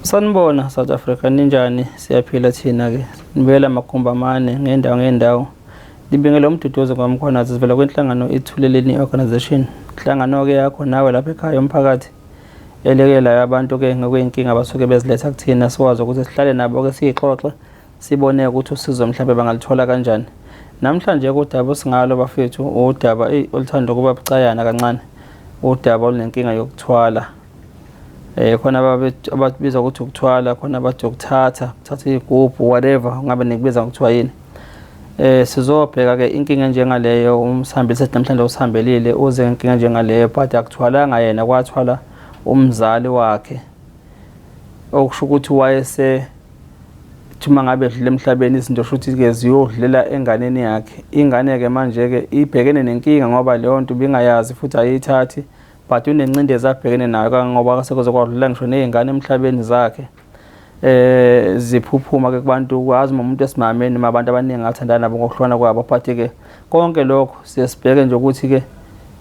Sanibona South Africa, ninjani? Siyaphila thina ke. Nibuyela Makumbamane ngendawo. Libingela umduduzo kwamkhona sivela kwenhlangano ithuleleni organization. Inhlangano ke yakho nawe lapha ekhaya umphakathi. Elekela abantu ke ngokwenkinga abasuke beziletha kuthina sikwazi ukuthi sihlale nabo ke sixoxe sibone ukuthi usizo mhlawumbe bangalithola kanjani. Namhlanje kudaba singalo bafethu udaba oluthanda kuba bucayana kancane. Udaba olunenkinga yokuthwala. Khona ababiza ukuthi ukuthwala, khona abathi ukuthatha igubhu whatever ngabe nikubiza ngokuthiwa yini. Sizobheka ke inkinga njengaleyo umsihambeli sethi namhlanje usihambelile uze inkinga njengaleyo but akuthwalanga yena kwathwala umzali wakhe. Okusho ukuthi wayese thuma ngabe edlule emhlabeni izinto shuthi ke ziyodlela enganeni yakhe. Ingane ke manje ke ibhekene nenkinga ngoba leyo nto bingayazi futhi ayithathi. But unencindezi abhekene nayo kangoba asekuzokwadlula ngisho nezingane emhlabeni zakhe ziphuphuma ke kubantu kwazi umuntu esimameni abantu abaningi athandana nabo ngokuhlwana kwabo but ke konke lokho siyasibheke nje ukuthi ke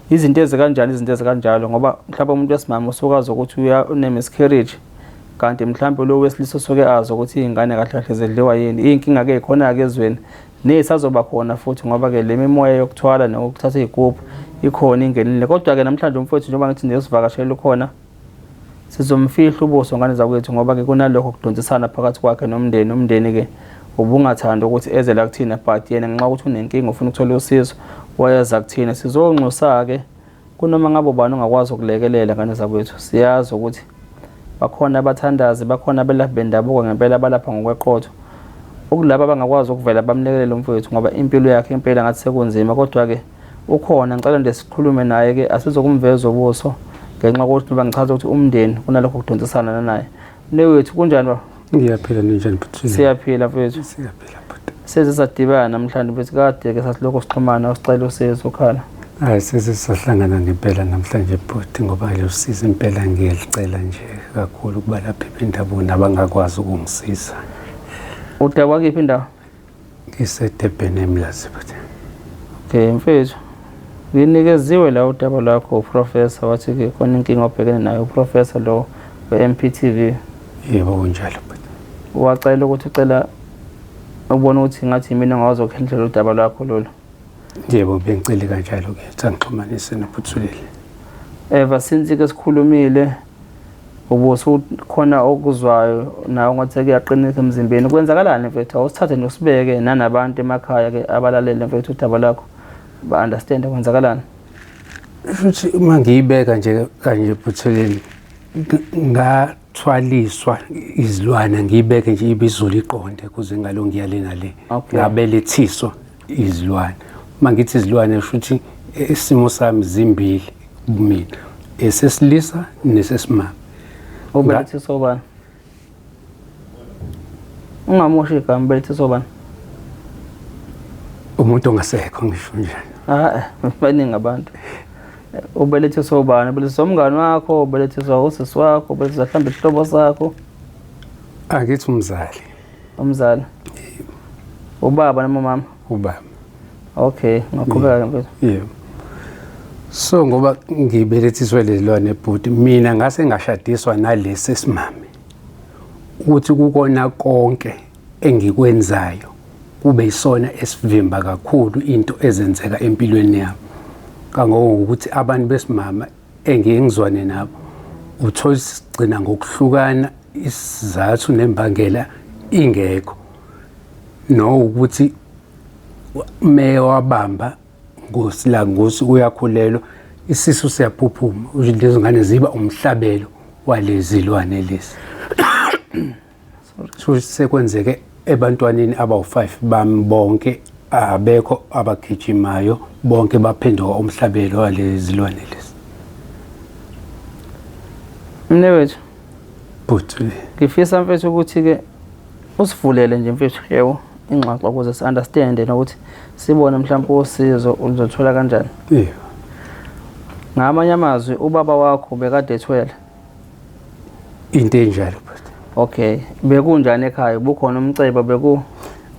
izinto ezikanjalo ngoba mhlawumbe umuntu esimama usukazi ukuthi une miscarriage kanti mhlawumbe lo wesilisa usuke azi ukuthi izingane kahle kahle zidliwa yini. Inkinga ke ikhona ke ezweni nesazoba khona futhi ngoba ke le mimoya yokuthwala nokuthatha igubhu ikhona ingenile. Kodwa ke namhlanje umfowethu njengoba ngithi nesivakashelo khona sizomfihla ubuso ngane zakwethu ngoba ke kunalokho kudonsisana phakathi kwakhe nomndeni. Umndeni ke ubungathanda ukuthi eze la kuthina but yena nxa ukuthi unenkinga ufuna ukuthola usizo wayeza kuthina. Sizonxusa ke kunoma ngabe ubani ongakwazi ukulekelela ngane zakwethu. Siyazi ukuthi bakhona abathandazi, bakhona abelaphi bendabuko ngempela abalapha ngokweqotho. Okulabo abangakwazi ukuvela bamlekelele umfowethu ngoba impilo yakhe impela ngathi sekunzima. Kodwa ke ukhona ngicela nje sikhulume naye ke asizokumveza ubuso ngenxa ukuthi bangichaza ukuthi umndeni kunalokho kudonsisana naye. Newethu kunjani ba? Ngiyaphila ninjani futhi? Siyaphila mfethu. Siyaphila futhi. Sezisadibana namhlanje mfethu kade ke sasilokho sixhumana usicela usizo ukhala. Hayi sesisahlangana ngempela namhlanje futhi ngoba le usizo impela ngiyalicela nje kakhulu kuba lapha ebendabuko nabangakwazi ukungisiza. Udaba kephi indawo? Ngisedebheni eMlazi futhi. Okay mfethu. Nginikeziwe la udaba lakho uprofessor wathi ke khona inkinga obhekene nayo uprofessor lo we-MPTV. Yebo kunjalo futhi. Wacela ukuthi ucela ubone ukuthi ngathi mina ngawazokhendlela udaba lakho lolo. Yebo bengicela kanjalo ke sangixhumanise noPhuthulile. Since ke sikhulumile ubuso khona okuzwayo nawe ngathi kuyaqinisa emzimbeni. Kwenzakalani mfethu? Awusithathe nje usibeke nanabantu emakhaya ke abalalele mfethu udaba lakho ba understand kwenzakalani. Futhi uma ngiyibeka nje kanje Phuthulile ngathwaliswa izilwane ngiyibeke nje ibizulu iqonde kuze ngalo ngiyalena le. Ngabelethiswa izilwane. Uma ngithi izilwane futhi isimo sami zimbili kumina esesilisa nesesimama. Ubelethiswa ubani? Ungamoshi igama ubelethiswa ubani? Umuntu ongasekho ngisho njalo. Baningi abantu. Ubelethiswa ubani? Ubelethiswa umngane wakho, ubelethiswa usisi wakho, ubelethiswa mhlawumbe isihlobo sakho? Angithi umzali. Umzali. Ubaba noma mama? Ubaba. Okay, ngaqhubeka mfethu. Yebo. So ngoba ngibelethiswe lezilwane ebhuti mina ngase ngashadiswa nalesi simame. Ukuthi kukona konke engikwenzayo kube isona esivimba kakhulu into ezenzeka empilweni yami. Kangokuthi abantu besimama engiyengizwane nabo uthola sigcina ngokuhlukana isizathu nembangela ingekho. No ukuthi mewabamba ngosi uyakhulelwa isisu siyaphuphuma lezi ngane ziba umhlabelo walezilwane lezi. So sekwenzeke ebantwaneni abawu5 bami bonke abekho abagijimayo bonke baphenduka umhlabelo walezilwane lezi. Mnewethu But ngifisa mfethu ukuthi ke usivulele nje mfethu yebo ingxoxo ukuze si understand nokuthi sibone mhlawumbe usizo uzothola kanjani. Yebo. Ngamanye amazwi ubaba wakho bekade ethwele. Into enjalo but. Okay, bekunjani ekhaya? Bukhona umcebo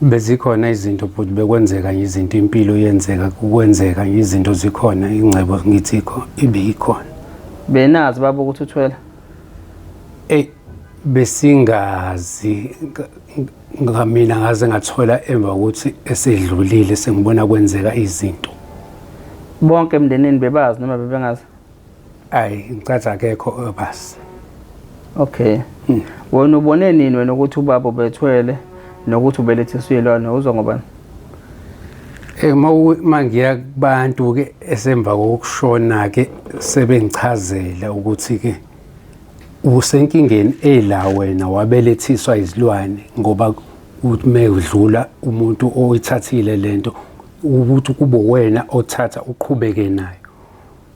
bezikhona izinto but bekwenzeka izinto impilo yenzeka kukwenzeka izinto zikhona ingcebo ngithi ibe ikhona. Benazi baba ukuthi uthwele? besingazi ngamina ngaze ngathola emva ukuthi esedlulile sengibona kwenzeka izinto. Bonke emndenini bebazi noma bebengazi? Ayi ngicathi akekho basi. Okay. Wena ubone nini wena ukuthi ubaba ubethwele nokuthi ubelethiswe ilwane uzwa ngobani? Mangiya kubantu ke esemva kokushona ke sebengichazela ukuthi ke usenkingeni ela wena wabelethiswa izilwane ngoba uthi mekudlula umuntu oyithathile lento ukuthi kube wena othatha uqhubeke nayo.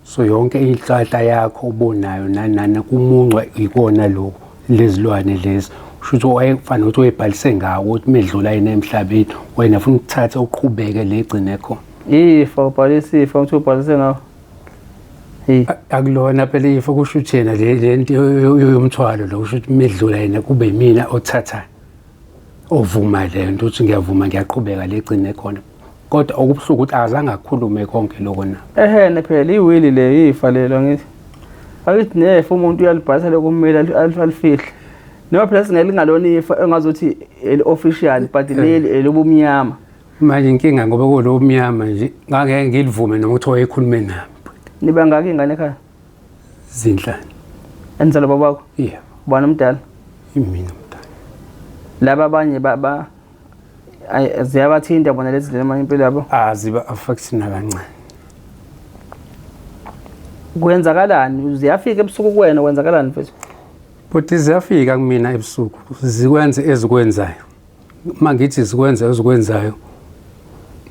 So yonke inhlahla yakho ubonayo nanana kumuncwa ikona lo lezilwane lezi. Kusho wayefanele ukuthi uyibhalise ngawo ukuthi medlula yena emhlabeni wena ufuna ukuthatha uqhubeke legcine khona. Ifa ubhalise ifa ukuthi ubhalise ngawo. Akulona phela ifa kusho ukuthi yena lento yomthwalo lo kusho ukuthi medlula yena kube mina othatha ovuma lento ukuthi ngiyavuma ngiyaqhubeka legcine khona. Kodwa okubuhlungu ukuthi azange akhulume konke lokho na. Ehene phela iwili le ifa lelo ngithi. Akithi nefa umuntu uyalibhalisa lokumela alifihle. Noma phela singelingalona ifa engazothi official but leli elobumnyama. Manje inkinga ngoba kulobumnyama nje ngake ngilivume noma uthi wayekhulume nami. Niba ngaki ingane ekhaya? Zinhlanu. Enzalo babakho? Yeah. Ubani omdala? Imina omdala. Laba abanye baba ziyabathinta bona lezi zinto manje impilo yabo? Ziba affect na kancane. Kwenzakalani? Ziyafika ebusuku kuwena kwenzakalani mfethu? But ziyafika kumina ebusuku zikwenze ezikwenzayo. Mangithi zikwenza ezikwenzayo.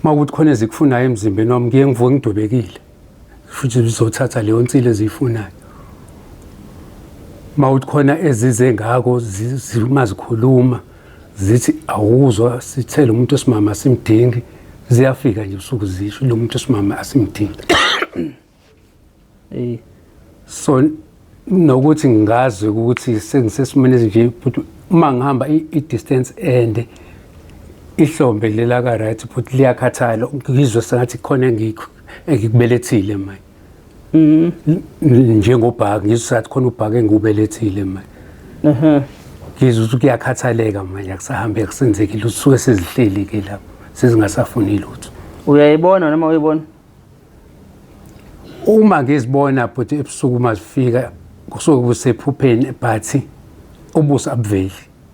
Makuthi khona ezikufunayo emzimbeni wami ngiye ngivuke ngidobekile. Futhi bizothatha leyo nsile ezifunayo. Mawuthi khona ezize ngako zimazikhuluma zithi awuzwa sithele umuntu osimama simdingi ziyafika nje usuku zisho lo muntu osimama asimdingi. So nokuthi ngazi ukuthi sengisesimene nje but uma ngihamba i-distance ende ihlombe lela ka right but liyakhathala ngizwe sengathi khona engikubelethile manje. Njengobhaki ngizwe sengathi khona ubhaki engubelethile manje. Ngizwe ukuthi kuyakhathaleka manje akusahambe akusenzekile usuke sezihleli ke lapho sezingasafuni lutho. Uyayibona noma uyibona? Uma ngizibona but ebusuku mazifika kusuke kusephupheni but ubuso abuveli.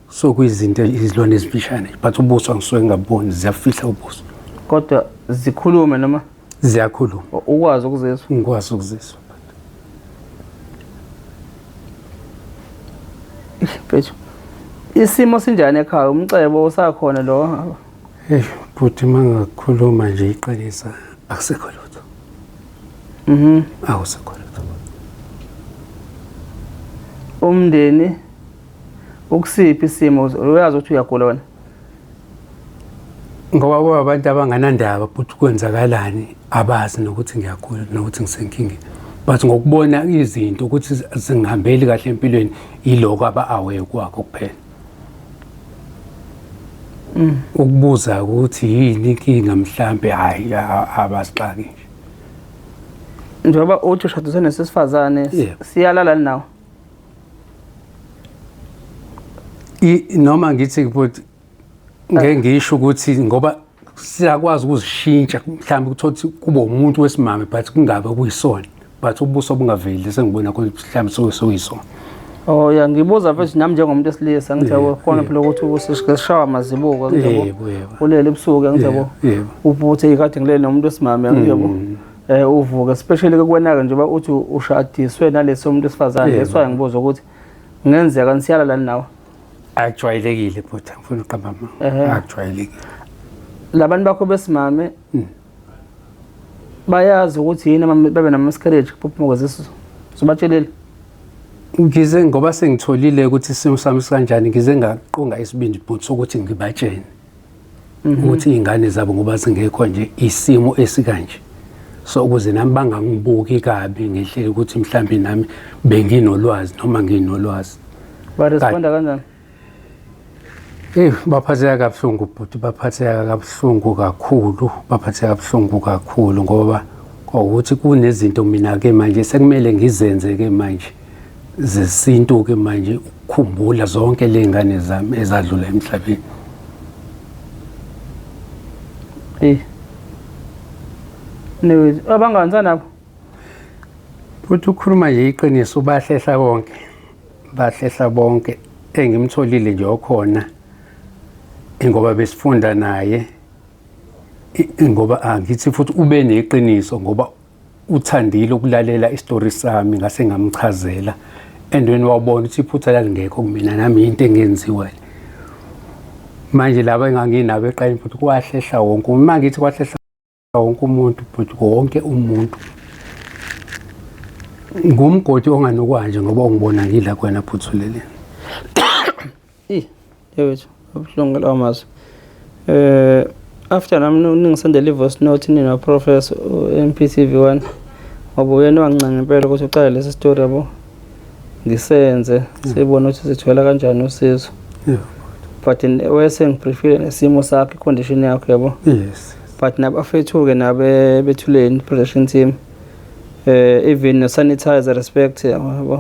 So kuyizinto izilwane ezifishane but ubuso angisuke ngaboni ziyafihla ubuso. Kodwa zikhulume noma? Ziyakhuluma. Ukwazi ukuzizwa? Ngikwazi ukuzizwa. Mfethu. Isimo sinjani ekhaya umcebo usakhona lo? Futhi mangakhuluma nje iqinisa akusekho lutho. Awusekho lutho. Umndeni ukusiphi isimo uyazi ukuthi uyagula wena? Ngoba abantu abanganandaba futhi kwenzakalani abazi nokuthi ngiyagula nokuthi ngisenkingeni. But ngokubona izinto ukuthi zingihambeli kahle empilweni iloko aba-aware kwakho kuphela. Ukubuza ukuthi yini inkinga mhlambe hayi abasixaki nje. Njengoba uthi ushadisene nesifazane siyalala nawo. Noma ngithi but ngeke ngisho ukuthi ngoba siyakwazi ukuzishintsha mhlambe ukuthothi kube umuntu wesimame but kungabe kuyisona but ubuso bungaveli sengibona ukuthi mhlambe sokuyisona. Oh ya ngibuza mfethu nami njengomuntu esilisa ngithi yabo khona phela ukuthi usishawa mazibuko ngithi yabo ulele ebusuku ngithi yabo ubuthe ikade ngilele nomuntu wesimame ngithi yabo uvuka especially kuwenaka njengoba uthi ushadiswe naleso umuntu esifazane leswaye ngibuza ukuthi ngenzeka nisiyala lani nawe. Akujwayelekile but ngifuna uqamba ama akujwayelekile. Labantu bakho besimame bayazi ukuthi yini babe nama miscarriage kuphuma kwezisizo. Sobatshelile. Ngize ngoba sengitholile ukuthi isimo sami sikanjani ngize ngaqonga isibindi but sokuthi ngibatshene. Ukuthi izingane zabo ngoba singekho nje isimo esikanje. So ukuze nami bangangibuki kabi ngehlele ukuthi mhlambi nami benginolwazi noma nginolwazi. Ba responda kanjani? Baphatheka kabuhlungu but baphatheka kabuhlungu kakhulu ngoba ukuthi kunezinto mina ke manje sekumele ngizenze ke manje zesintu ke manje ukukhumbula zonke lezingane zami ezadlula emhlabeni. Abangani nabo Futhi ukhuluma nje iqiniso bahlehla bonke engimtholile nje okhona ngoba besifunda naye ngoba angithi futhi ube neqiniso ngoba uthandile ukulalela istory sami ngase ngamchazela endweni wabona ukuthi iphutha lalingekho kumina nami into engenziwa manje laba enganginabo eqayini futhi kwahlehla wonke uma ngithi kwahlehla wonke umuntu futhi wonke umuntu ngumgodi onganokwa nje ngoba ungibona ngidla kwena phuthuleleni yewethu ubuhlungu lawo mazwi after nami ningisendele ivoice note nina professor MPTV1 ngoba uyena wangincanga impela ukuthi uqale lesi story yabo ngisenze sibone ukuthi sithola kanjani usizo but wese ngiprefer nesimo sakhe condition yakho yabo yes but nabafethu ke nabe bethuleni production team even no sanitizer respect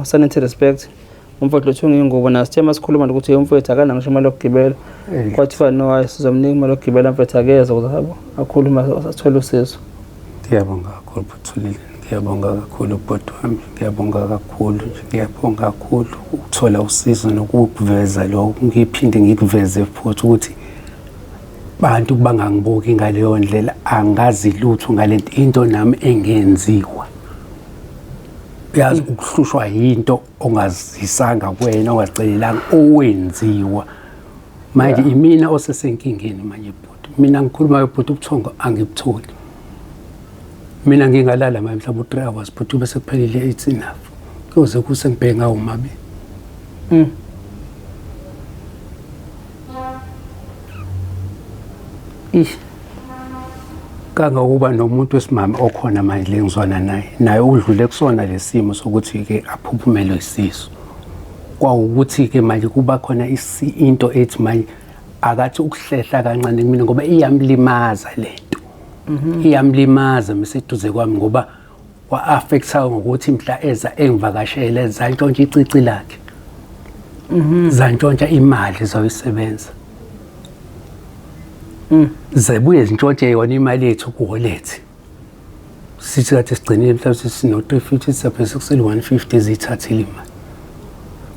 sanitary respect umfowethu uthunga ingubo nasithema sikhuluma ukuthi umfowethu akana ngisho imali yokugibela kwathiwa no sizomnika imali yokugibela mfowethu akeza ukuze habo akhuluma asithola usizo. Ngiyabonga kakhulu Phuthulile, ngiyabonga kakhulu bhuti wami, ngiyabonga kakhulu ukuthola usizo nokuveza lokho ngiphinde ngikuveze futhi ukuthi bantu bangangibuki ngaleyo ndlela angazi lutho ngalento into nami engenziwa. Yazi ukuhlushwa into ongazisanga kwena ongacelelanga owenziwa manje imina osesenkingeni manje bhuti mina ngikhuluma bhuti ubuthongo angibutholi mina ngingalala manje mhlawumbe 3 hours bhuti bese kuphelile it's enough kuze kusengibheke ngawo mabe kanga kuba nomuntu wesimama okhona manje lengizwana naye udlule kusona lesimo sokuthi ke aphuphumele isiso kwawukuthi ke manje kuba khona into ethi manje akathi ukuhlehla kancane kumina ngoba iyamlimaza lento iyamlimaza miseduze kwami ngoba wa affecta ngokuthi mhla eza engivakashele zantshontsha icici lakhe zantshontsha imali zayisebenza zebuye zintshontshe yona imali yethu kuwallet sithi kade sigcinile mhlawumbe sino 350 saphezulu kusele 150 zithathile imali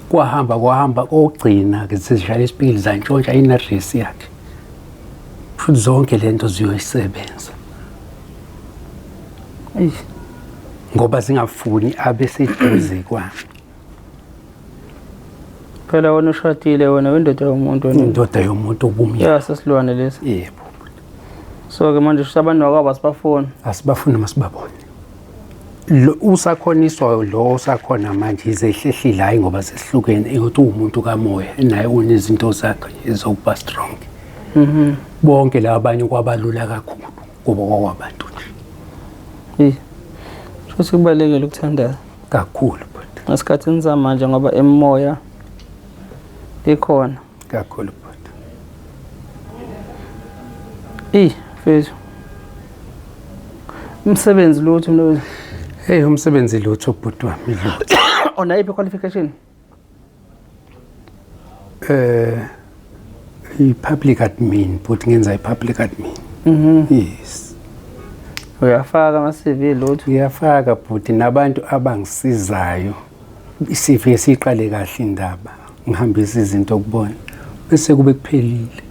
kwahamba ogcina ke sesishaya isipili zantshontsha inaddress yakhe futhi zonke lento ziyoyisebenza ngoba zingafuni abe seduze kwami phela wona ushadile wona wendoda yomuntu wena indoda yomuntu obumya yasesilwane lesi yebo so ke manje abantu wakwaba asibafuni masibabone lo usakhoniswa lo usakhona manje izehlehlile hayi ngoba sesihlukene ukuthi umuntu kamoya naye unezinto zakhe ezokuba strong bonke labanye kwabalula kakhulu kuba kwabantu nje futhi kubalekile ukuthandana kakhulu but ngasikhathini zamanje ngoba emoya ikhona kakhulu but mfethu umsebenzi lutho mlo umsebenzi lutho bhuti wami lutho onayiphi qualification i-public admin but ngenza i-public admin yes uyafaka ama-CV lutho ngiyafaka bhuti nabantu abangisizayo i-CV siqale kahle indaba ngihambisa izinto kubona bese kube kuphelile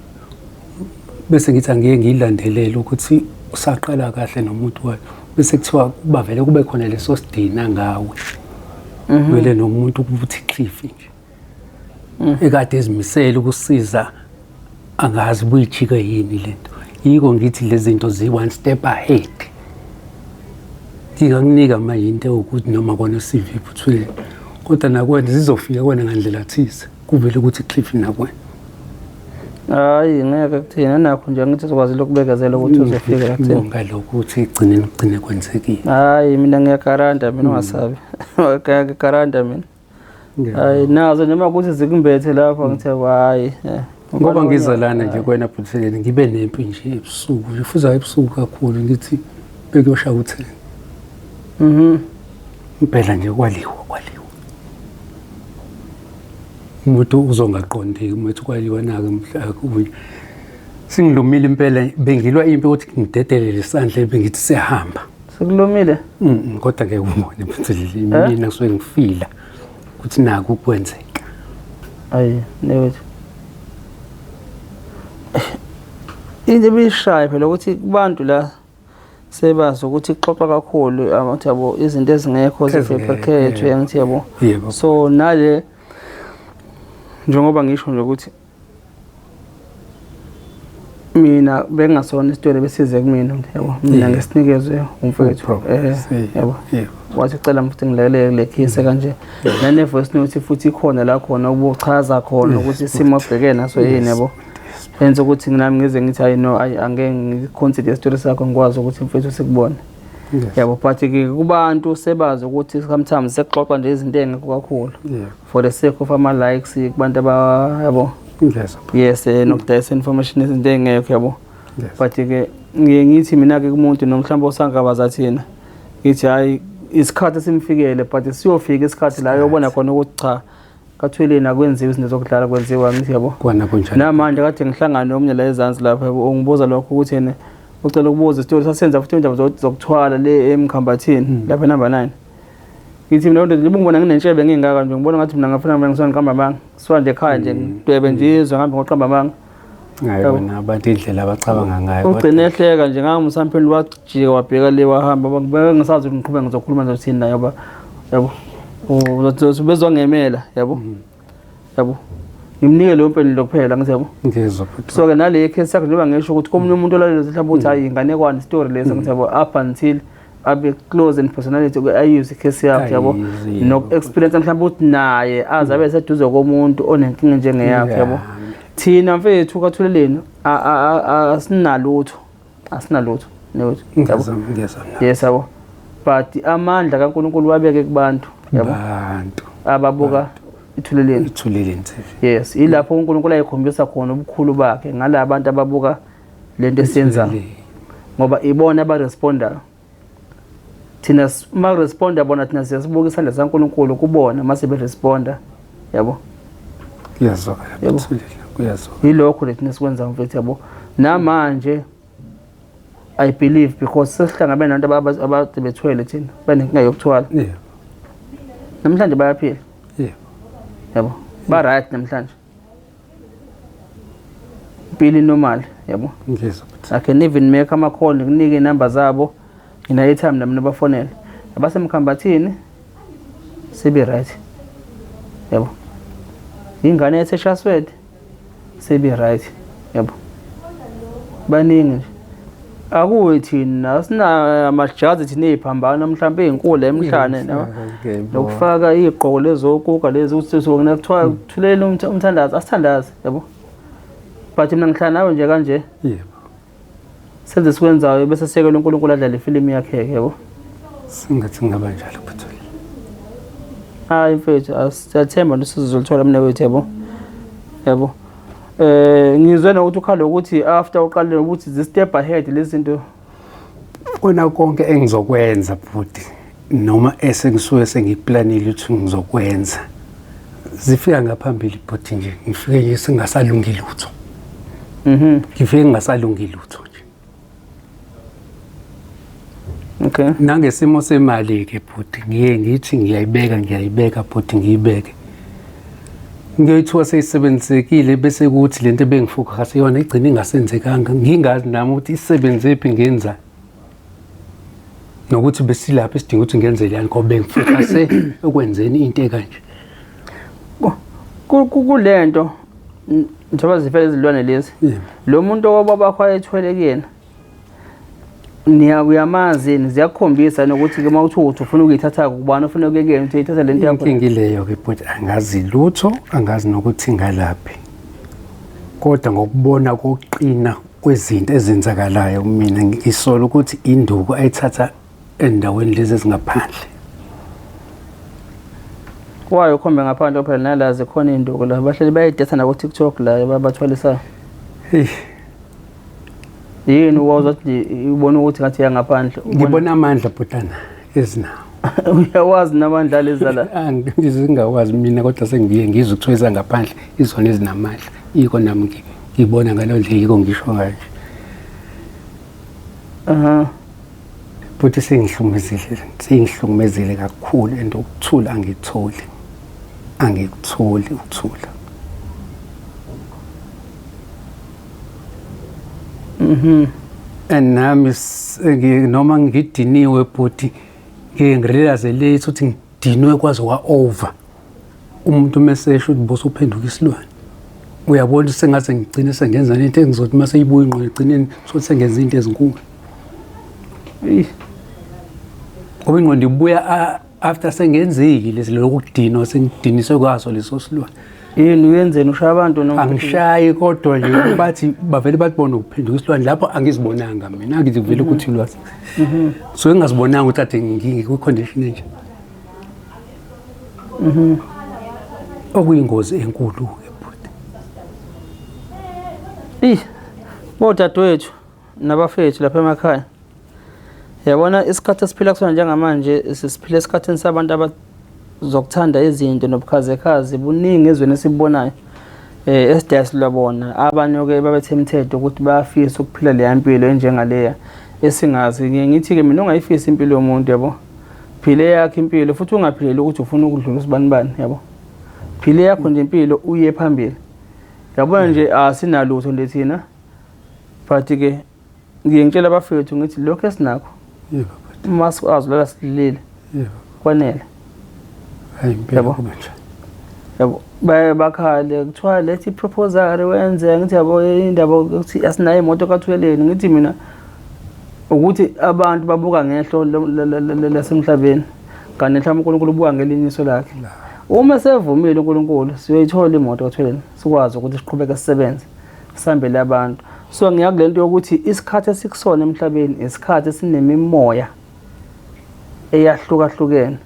bese ngithi angeke ngiyilandelele ukuthi usaqala kahle nomuntu wakhe bese kuthiwa kuba vele kube khona leso sidina ngawe vele nomuntu ukuthi cliff nje ekade ezimisela ukusiza angazi buyijika yini lento yiko ngithi lezi zinto zi-1 step ahead ngingakunika manje into ukuthi noma kona CV Phuthulile kodwa nakwena zizofika kwena ngandlela thize kuvele ukuthi cliff nakwena hayi ngeke kuthina nakho nje ngithi sizokwazi lokubekezela ukuthi uzofika la kuthina ngalokho ukuthi igcine kwenzekile hayi mina ngiyagaranta mina ungasabi ngiyagaranta mina hayi nazo noma ukuthi zikumbethe lapha ngithe hayi ngoba ngizalana nje kwena Phuthulile ngibe nempi nje ebusuku nje fuza ebusuku kakhulu ngithi bekuyoshaya u10 impela nje kwaliwa umuntu uzongaqondi umethi kwaliwana-ke mhla singilumile impela bengilwa impi ukuthi ngidedelele isandla bengithi siyahamba sekulumile kodwa ngeke ubone futhi mina kusuke ngifila ukuthi naku kwenzeka ayi newethu into ebishaye phela ukuthi kubantu la sebazi ukuthi kuxoxa kakhulu abathi yabo izinto ezingekho zifabricate yangithi yabo so nale njengoba ngisho nje ukuthi mina bengasona isitori besize kumina yabo mina ngesinikezwe umfowethu yabo wathi cela futhi ngilele le case kanje nane voice note futhi ikhona la khona ubuchaza khona ukuthi isimo obhekene naso yini yabo enze ukuthi nami ngize ngithi hayi no angeke ngiconsider isitori sakho ngikwazi ukuthi mfethu sikubona yabo but ke kubantu sebazi ukuthi sometimes sekuxoxa nje izinto engekho kakhulu for the sake of ama likes kubantu yabo yes nokudayisa information izinto engekho yabo but ke ngithi mina ke kumuntu nomhlamba osangabaza thina ngithi hayi isikhathi simfikele but siyofika isikhathi la yobona khona ukuthi cha kathweleni akwenziwe izinto zokudlala kwenziwa ngithi yabo kwana kunjani namanje kade ngihlangana nomnye la ezansi lapha ungibuza lokho ukuthi yena ucela ukubuza isitori sasenza futhi indaba zokuthwala le emkhambathini lapha number 9 ngithi mina nto ngibona nginentshebe ngingaka nje ngibona ngathi mina ngafuna mina ngisona qamba manga swande ekhaya nje ngidwebe nje izwe ngihambe ngoqamba manga ngayo bona abantu indlela abacabanga ngayo ugcine ehleka nje ngangimusampeni wajika wabheka le wahamba ngisazi ukuthi ngiqhubeka ngizokhuluma nje thina yabo uzobezongemela yabo ngimnike lo mpendulo kuphela ngithi yabo ngezwe so ke nale case yakhe njengoba ngisho ukuthi komunye umuntu olalele mhlawumbe uthi hayi inganekwane story lesa ngithi yabo up until abe close and personality ayuse case yakhe yabo no experience mhlawumbe uthi naye azabe seduze komuntu onenkinga njengeyakhe yabo thina mfethu kathuleleni asinalutho newethu yes yabo but amandla kaNkulunkulu wabeke kubantu yabo ababuka ithuleleni yes ilapho uNkulunkulu ayikhombisa khona ubukhulu bakhe ngalabantu ababuka lento esenza ngoba ibona abarespondayo thina ma responda bona thina siyasibuka isandla saNkulunkulu kubona mase beresponda yabo yilokho lethina sikwenza mfethu yabo namanje I believe because sesihlangabena nabantu abadebethwele thina banenkinga yokuthwala namhlanje bayaphila yabo ba right namhlanje impilo normal yabo I can even make ama call ngikunike inamba zabo ina time nami nabafonela abasemkhambathini sibe right yabo ingane ethe Shaswed sibe right yabo baningi akuwe thina sina amajazi thina eziphambana mhlawumbe izinkulu emhlane lokufaka iziqoko lezokuka lezi ukuthi sokuna kuthiwa kuthulela umthandazo asithandaze yabo but mina ngihlala nawe nje kanje yebo senze sikwenzayo bese sekelo uNkulunkulu adlala ifilimu yakhe yabo singathi ngaba njalo Phuthuli hayi mfethu asiyathemba nosizolithola mina wethu yabo ngizwe nokuthi ukhala ukuthi after uqalile ukuthi the step ahead lezinto kona konke engizokwenza futhi noma esengisuke sengiplanile ukuthi ngizokwenza zifika ngaphambili futhi nje ngifike nje singasalungi lutho ngifike ngingasalungi lutho nje okay nangesimo semali ke futhi ngithi ngiyayibeka futhi ngiyibeke ngiyithiwa seyisebenzisekile bese kuthi lento bengifuka kasi yona igcina ingasenzekanga ngingazi nami ukuthi isebenze phi ngenza nokuthi besilapha isidinga ukuthi ngenzelani ngoba bengifuka se ekwenzeni into ekanje kulento njengoba zifela izilwane lezi lo muntu owabakho ayethwele kuyena uyamazi ziyakhombisa nokuthi ke mawuthi ufuna ukuyithatha kubani ufuna ukuyekela ukuthi uyithatha lento yakho inkingileyo ke but angazi lutho angazi nokuthi ngalaphi kodwa ngokubona koqina kwezinto ezenzakalayo mina ngisola ukuthi induku ayithatha endaweni lezi ezingaphandle kwayo khombe ngaphandle phela nalazi khona induku la bahleli bayidetha na ku TikTok la babathwalisa yini uwazothi ubona ukuthi ngathi yangaphandle ngibona amandla butana ezinawo Uyawazi namandla lezala. Angizingawazi mina kodwa sengiye ngizwe ukuthoyisa ngaphandle izona ezinamandla. Yiko nami ngibona ngalo ndlela yiko ngisho kanje. Futhi sengihlukumezile kakhulu and ukuthula angikutholi ukuthula. And nami noma ngidiniwe bhuti ngirealize lethu ukuthi ngidinwe kwaze over umuntu mesesho ukuthi boss uphenduka isilwane. Uyabona sengaze ngigcine sengenza into engizothi mase ibuya ingqondo egcineni sokuthi sengenza into ezinkulu. Ngoba ingqondo ibuya after sengenzekile lokhu kudinwa sengidiniswe kwaso leso silwane. Yini uyenzeni ushaya abantu noma? Angishayi kodwa nje bathi bavele batibona ukuphenduka isilwane lapho angizibonanga mina ngithi kuvele ukuthi ulwazi. So engazibonanga ukuthi ade ngikwi condition enje. Okuyingozi enkulu ke bhuti. Bodadewethu nabafethu lapha emakhaya. Yabona isikhathi esiphila kusona njengamanje sisiphila esikhathini sabantu abazokuthanda izinto nobukhazekhazi buningi ezweni esibonayo. Esidayiswa bona abanye ke babethemthetho ukuthi bayafisa ukuphila le yampilo enjengaleya esingazi. Ngithi ke mina ungayifisa impilo yomuntu yabo. Phile yakhe impilo futhi ungaphileli ukuthi ufuna ukudlula usibanibani yabo. Phile yakho nje impilo uye phambili. Yabona nje asinalutho nje thina. But ke ngiyengitshela abafethu ngithi lokho esinakho. Yebo. Masikwazi la silile. Yebo. Kwanele. Hayi impela kuba nje. Yabo bakhale kuthiwa lethi proposal wenze ngithi yabo indaba ukuthi asinayo imoto kaThweleni ngithi mina ukuthi abantu babuka ngehlo lasemhlabeni kanti mhlawumbe uNkulunkulu ubuka ngelinyiso lakhe. Uma sevumile uNkulunkulu siyoyithola imoto kaThweleni sikwazi ukuthi siqhubeke sisebenze sihambele abantu. So ngiyakulento yokuthi isikhathi esikusona emhlabeni isikhathi esinemimoya eyahlukahlukene.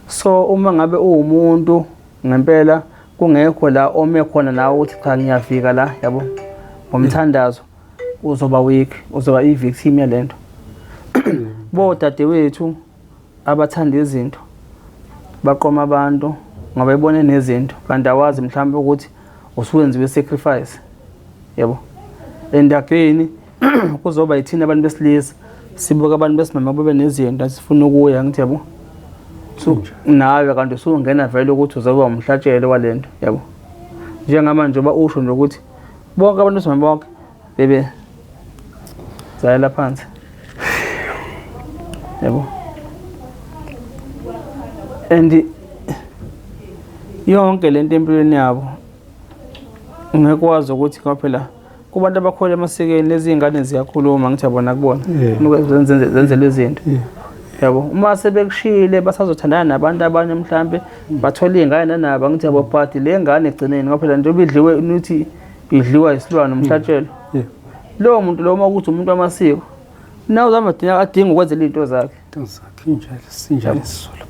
So uma ngabe uwumuntu ngempela kungekho la ome khona nawe uthi cha ngiyafika la yabo ngomthandazo uzoba weak uzoba i-victim yalento. Bodadewethu abathanda izinto baqoma abantu ngoba bebone nezinto kanti awazi mhlawumbe ukuthi usuwenziwe sacrifice yabo. And again kuzoba yithina abantu besilisa sibuka abantu besimama babe nezinto asifuna ukuya ngithi yabo. So nawe kanti usungena vele ukuthi uzoba umhlatshelo walento yabo. Njengamanje njoba usho nje ukuthi bonke abantu besimama bonke bebe zayela phansi yabo. And yonke lento empilweni yabo ungekwazi ukuthi ngaphela kubantu abakhola emasikeni lezi ingane ziyakhuluma ngithi yabona kubona zenze lezi zinto yabo. Uma sebekushile basazothandana nabantu abanye mhlambe bathola izingane nabo ngithi yabo party le ngane egcineni ngaphela nje obidliwe nuthi idliwa isilwane umhlatshelo. Lo muntu lo ukuthi umuntu wamasiko nawo zamadinga adinga ukwenza izinto zakhe. Injalo sinjalo isizolo.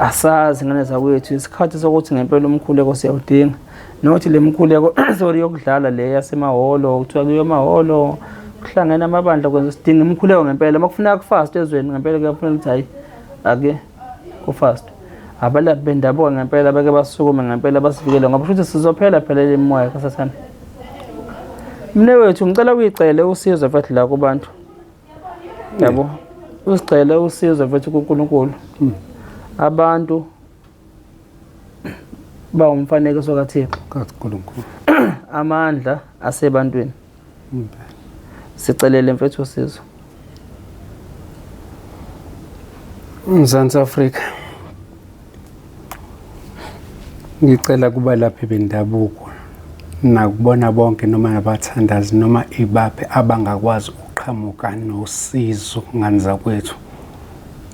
Asazi ngane zakwethu isikhathi sokuthi ngempela umkhuleko siyawudinga. Nothi le mkhuleko sorry yokudlala le yasemahholo kuthiwa kuyo amahholo kuhlangana amabandla kwenza sidinga umkhuleko ngempela makufuna ukufast ezweni ngempela kuyafuneka ukuthi hayi ake kufast. Abalaphi bendabuko ngempela bake basukume ngempela basivikele ngoba futhi sizophela phela le moya kasathana. Mne wethu ngicela uyicele usizo mfethu la kubantu yabo. Usicela usizo mfethu kuNkulunkulu. Abantu ba umfanekiso kaThixo kaNkulunkulu. Amandla asebantwini. Sicelele mfethu usizo. Mzansi Afrika. Ngicela kuba laphi bendabuko nakubona bonke noma nabathandazi noma ibaphe abangakwazi uqhamuka nosizo ngani zakwethu.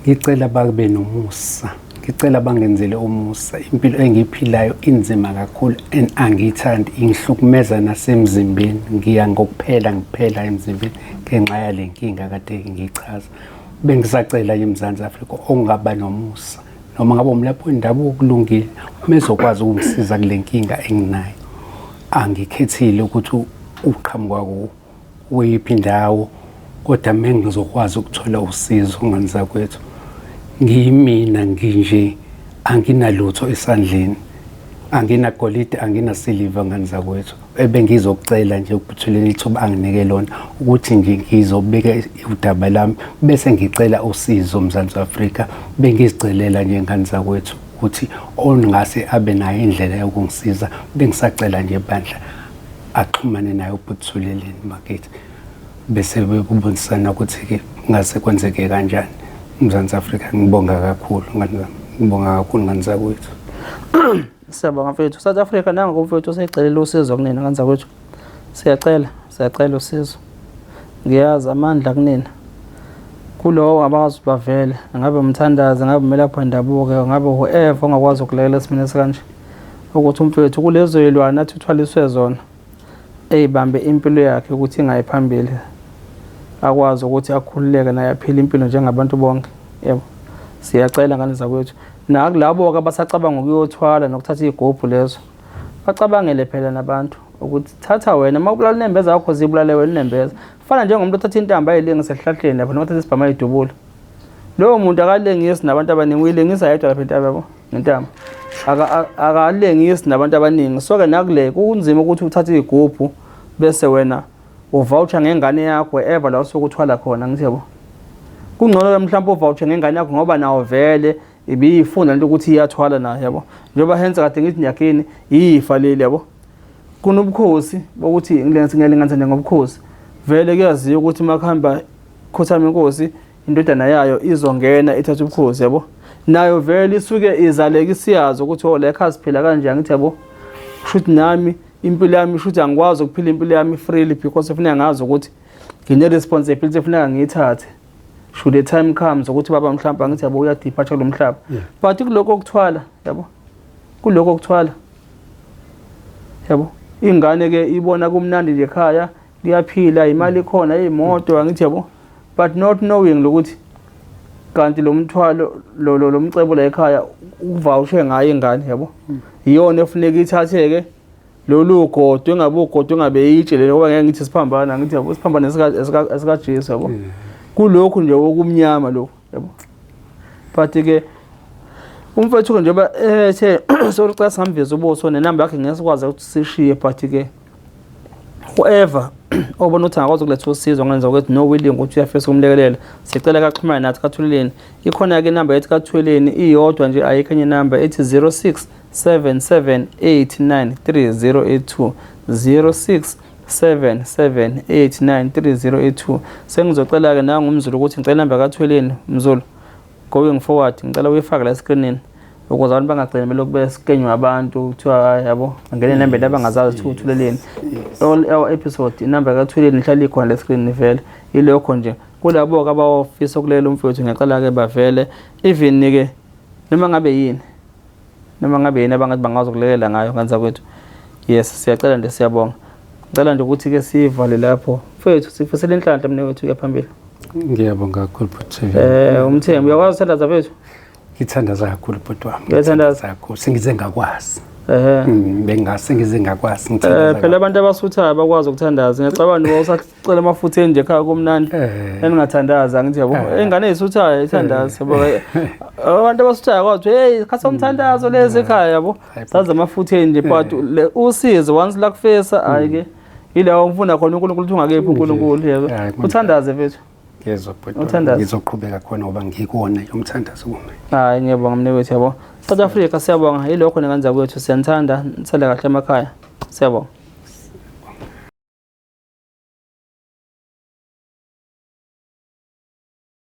Ngicela babe nomusa. Ngicela bangenzele umusa. Impilo engiyiphilayo inzima kakhulu and angiyithandi ingihlukumeza nasemzimbeni. Ngiya ngokuphela ngiphela emzimbeni ngenxa yale nkinga kade ngiyichaza. Bengisacela eMzansi Afrika ongaba nomusa noma ngabe umlaphi wendabuko kulungile umezokwazi ukungisiza kule nkinga enginayo. Angikhethile ukuthi uqhamuka kuyiphi indawo kodwa mina ngizokwazi ukuthola usizo ngani zakwethu. ngiyimina nginje anginalutho esandleni, anginagolide, anginasiliva ngani zakwethu. Ebengizokucela nje ukuthuleni ithuba anginike lona ukuthi nje ngizobeka udaba lami bese ngicela usizo Mzansi Afrika. Bengizicelela nje ngani zakwethu ukuthi ongase abe nayo indlela yokungisiza. Bengisacela nje bandla axhumane naye uButhuleleni Makithi bese bekubonisana ukuthi ke ngase kwenzeke kanjani. Mzansi Afrika ngibonga kakhulu ngani, ngibonga kakhulu ngani zakwethu. Siyabonga mfethu. South Africa nangu mfethu seyicelela usizo kunina ngani zakwethu. Siyacela usizo. Ngiyazi amandla kunina. Kulowo abakwazi bavele, ngabe umthandazi, ngabe umelaphi wendabuko, ngabe whoever ongakwazi ukulekelela esimene sikanje. Ukuthi umfethu kulezo yilwana athi uthwaliswe zona eyibambe impilo yakhe ukuthi ingayi phambili. Akwazi ukuthi akhululeke naye aphile impilo njengabantu bonke. Yebo. Siyacela ngani zakwethu. Nakulabo ke abasacabanga ukuyothwala nokuthatha igobhu lezo. Bacabangele phela nabantu ukuthi thatha wena mawubulala inembeza yakho zibulale wena inembeza. Fana njengomuntu othatha intamba ayilengisa esihlahleni lapha nothatha isibhama ayidubula. Lowo muntu akalengisi nabantu abaningi, uyilengisa yedwa lapha intaba yabo ngentamba. Akalengisi nabantu abaningi. So ke nakule kunzima ukuthi uthathe igobhu bese wena uvoucher ngengane yakho eva la usokuthwala khona ngithi yabo. Kungcono ke mhlawumbe uvoucher ngengane yakho ngoba nawo vele ibiyifuna into ukuthi iyathwala nayo yabo. Njoba henze kade ngithi nyakini ifa leli yabo. Kunobukhosi bokuthi ngiyalinganisa ngobukhosi. Vele kuyaziwa ukuthi makhamba khothama inkosi indodana yayo izongena ithatha ubukhosi yabo. Nayo vele isuke izaleka isiyazi ukuthi la ekhaya siphila kanjani ngithi yabo. Kushuthi nami impilo yami shuthi angikwazi ukuphila impilo yami freely because kufanele ngazi ukuthi ngine responsibility kufanele ngiyithathe. Should the time comes ukuthi baba mhlawumbe ngithi yabo uyadiphatha kulo mhlaba. But kuloko okuthwala yabo. Kuloko okuthwala. Yabo. Ingane ke ibona kumnandi nje ekhaya, liyaphila, imali ikhona, imoto angithi yabo. But not knowing ukuthi kanti lo mthwalo lo mcebo la ekhaya uvawushe ngaye ingane yabo. Iyona efuneka ithatheke. Lolu godo engabe ugodo engabe itshe le ngoba ngeke ngithi siphambana ngithi yabo siphambana esika Jesu yabo. Kulokhu nje okumnyama lo yabo. But ke umfethu njengoba ethe sokucela singamveza ubuso nenamba yakhe ngesikwazi ukuthi sishiye but ke whoever obona ukuthi angakwazi ukuletha usizo ngenza ukuthi no willing ukuthi uyafisa ukumlekelela sicela kaxhumana nathi kaThuleleni. Ikhona ke inamba yethi kaThuleleni iyodwa nje ayikho enye inamba ethi 0677893082 0677893082. Sengizocela ke nangumzulu ukuthi ngicela inamba kaThuleleni Mzulu going forward ngicela uyifake la screenini ukuze abantu bangagcina belokhu besikenywa abantu kuthiwa yabo ngene inamba labangazazi ukuthi uThuleleni. All episode inamba kaThuleleni ihlala ikhona la screen vele ilokho nje. Kulabo ke abafisa ukulela umfowethu ngicela ke bavele even ke noma ngabe yini abangathi bangazi ukulekelela ngayo kanza kwethu. Yes siyacela nje siyabonga. Ngicela nje ukuthi ke sivale lapho mfowethu sifisela inhlanhla mne wethu yaphambili. Ngiyabonga kakhulu futhi. Umthembu uyakwazi ukuthandaza mfethu? Ngithandaza kakhulu bhuti wami. Ngiyathandaza kakhulu. Sengize ngakwazi. Bengase ngize ngakwazi ngithandaza. Phela abantu abasuthayo bakwazi ukuthandaza. Ngiyacabanga ukuthi usacela amafutha nje ekhaya kumnandi. Engingathandaza ngithi yabo. Ingane ezisuthayo ithandaza yabo. Abantu abasuthayo kwathi hey khatha umthandazo lezi ekhaya yabo. Saza amafutha nje but usizo once la kufesa ayike ila umfuna khona uNkulunkulu uthi ungakephi uNkulunkulu yebo. Uthandaze mfethu. Yezwa bhuti. Ngizoqhubeka khona ngoba ngikuona yomthandazo kimi. Hayi ngiyabonga mne wethu yabo. South Africa siyabonga yilokho nenganza kwethu siyanthanda nithanda kahle emakhaya. Siyabonga.